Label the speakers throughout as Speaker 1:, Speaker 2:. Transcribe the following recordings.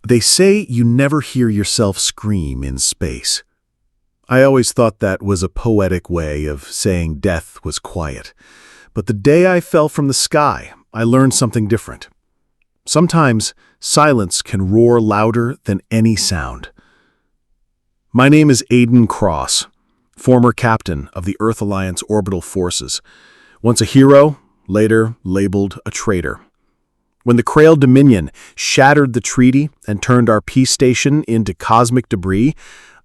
Speaker 1: They say you never hear yourself scream in space. I always thought that was a poetic way of saying death was quiet. But the day I fell from the sky, I learned something different. Sometimes silence can roar louder than any sound. My name is Aiden Cross, former captain of the Earth Alliance Orbital Forces. Once a hero, later labeled a traitor. When the Krail Dominion shattered the treaty and turned our peace station into cosmic debris,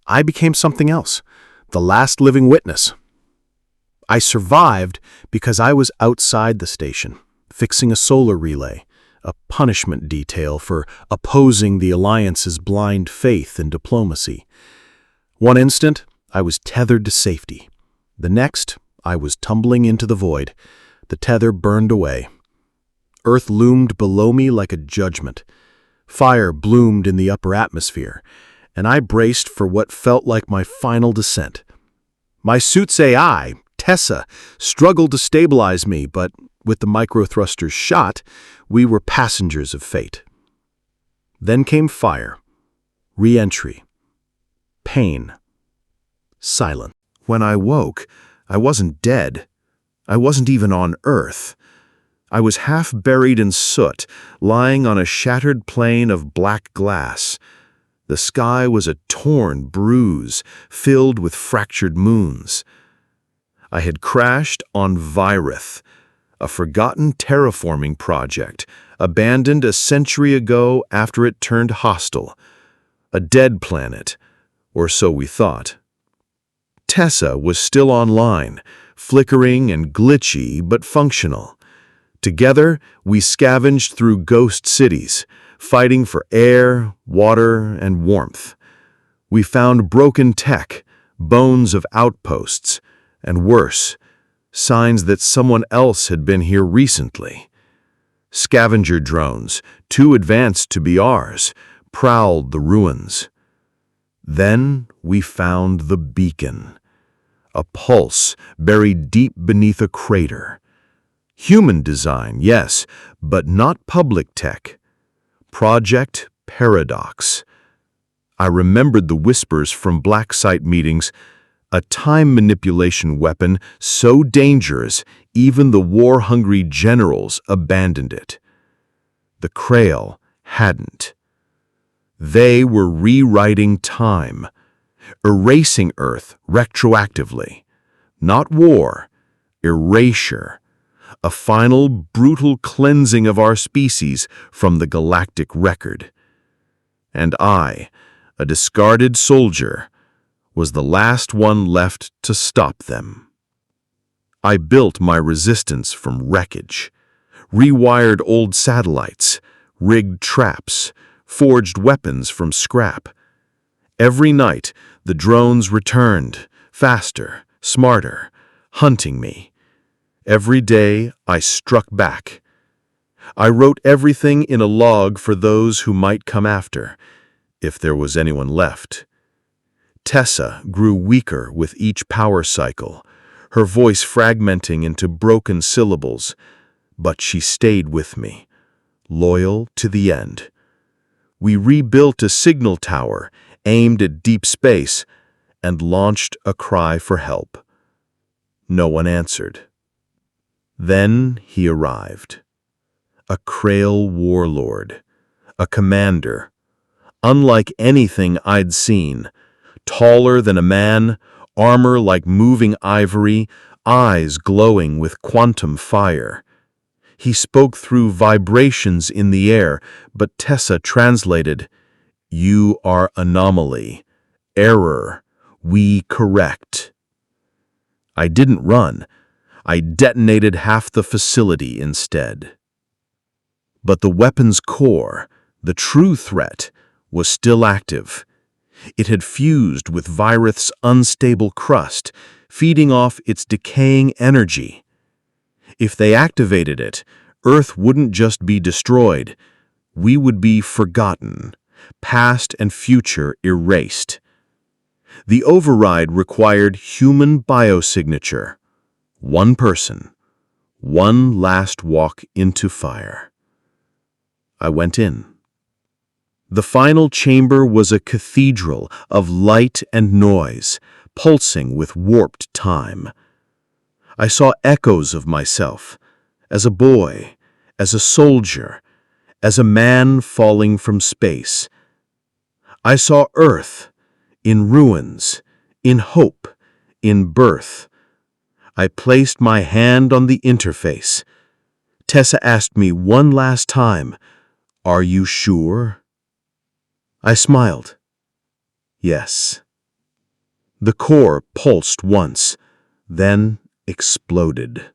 Speaker 1: I became something else, the last living witness. I survived because I was outside the station, fixing a solar relay, a punishment detail for opposing the Alliance's blind faith in diplomacy. One instant, I was tethered to safety. The next, I was tumbling into the void. The tether burned away. Earth loomed below me like a judgment. Fire bloomed in the upper atmosphere, and I braced for what felt like my final descent. My suit's AI, Tessa, struggled to stabilize me, but with the microthrusters shot, we were passengers of fate. Then came fire, re-entry, pain, silence. When I woke, I wasn't dead. I wasn't even on Earth. I was half buried in soot, lying on a shattered plane of black glass. The sky was a torn bruise, filled with fractured moons. I had crashed on Virith, a forgotten terraforming project, abandoned a century ago after it turned hostile. A dead planet, or so we thought. Tessa was still online, flickering and glitchy but functional. Together, we scavenged through ghost cities, fighting for air, water, and warmth. We found broken tech, bones of outposts, and worse, signs that someone else had been here recently. Scavenger drones, too advanced to be ours, prowled the ruins. Then we found the beacon, a pulse buried deep beneath a crater. Human design, yes, but not public tech. Project Paradox. I remembered the whispers from Black Site meetings, a time manipulation weapon so dangerous even the war-hungry generals abandoned it. The Krail hadn't. They were rewriting time, erasing Earth retroactively. Not war, erasure. A final brutal cleansing of our species from the galactic record. And I, a discarded soldier, was the last one left to stop them. I built my resistance from wreckage, rewired old satellites, rigged traps, forged weapons from scrap. Every night, the drones returned, faster, smarter, hunting me. Every day, I struck back. I wrote everything in a log for those who might come after, if there was anyone left. Tessa grew weaker with each power cycle, her voice fragmenting into broken syllables, but she stayed with me, loyal to the end. We rebuilt a signal tower aimed at deep space and launched a cry for help. No one answered. Then he arrived. A Krail warlord, a commander, unlike anything I'd seen, taller than a man, armor like moving ivory, eyes glowing with quantum fire. He spoke through vibrations in the air, but Tessa translated, "You are anomaly. Error. We correct." I didn't run. I detonated half the facility instead. But the weapon's core, the true threat, was still active. It had fused with Virith's unstable crust, feeding off its decaying energy. If they activated it, Earth wouldn't just be destroyed. We would be forgotten, past and future erased. The override required human biosignature. One person, one last walk into fire. I went in. The final chamber was a cathedral of light and noise, pulsing with warped time. I saw echoes of myself, as a boy, as a soldier, as a man falling from space. I saw Earth, in ruins, in hope, in birth. I placed my hand on the interface. Tessa asked me one last time, "Are you sure?" I smiled. Yes. The core pulsed once, then exploded.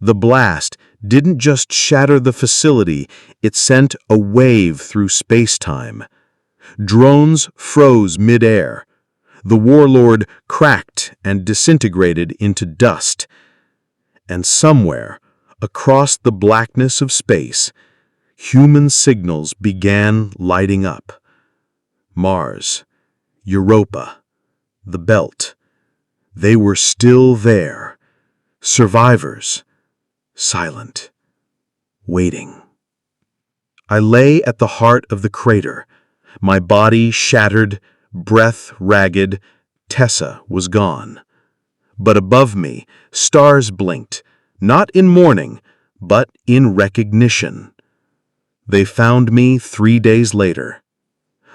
Speaker 1: The blast didn't just shatter the facility, it sent a wave through space-time. Drones froze mid-air. The warlord cracked and disintegrated into dust. And somewhere, across the blackness of space, human signals began lighting up. Mars, Europa, the Belt. They were still there. Survivors, silent, waiting. I lay at the heart of the crater, my body shattered, breath ragged. Tessa was gone. But above me, stars blinked, not in mourning, but in recognition. They found me 3 days later.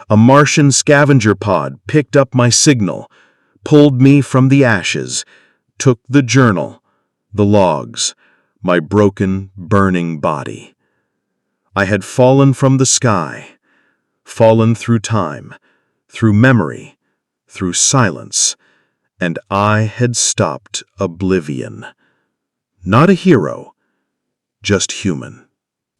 Speaker 1: A Martian scavenger pod picked up my signal, pulled me from the ashes, took the journal, the logs, my broken, burning body. I had fallen from the sky, fallen through time, through memory, through silence, and I had stopped oblivion. Not a hero, just human.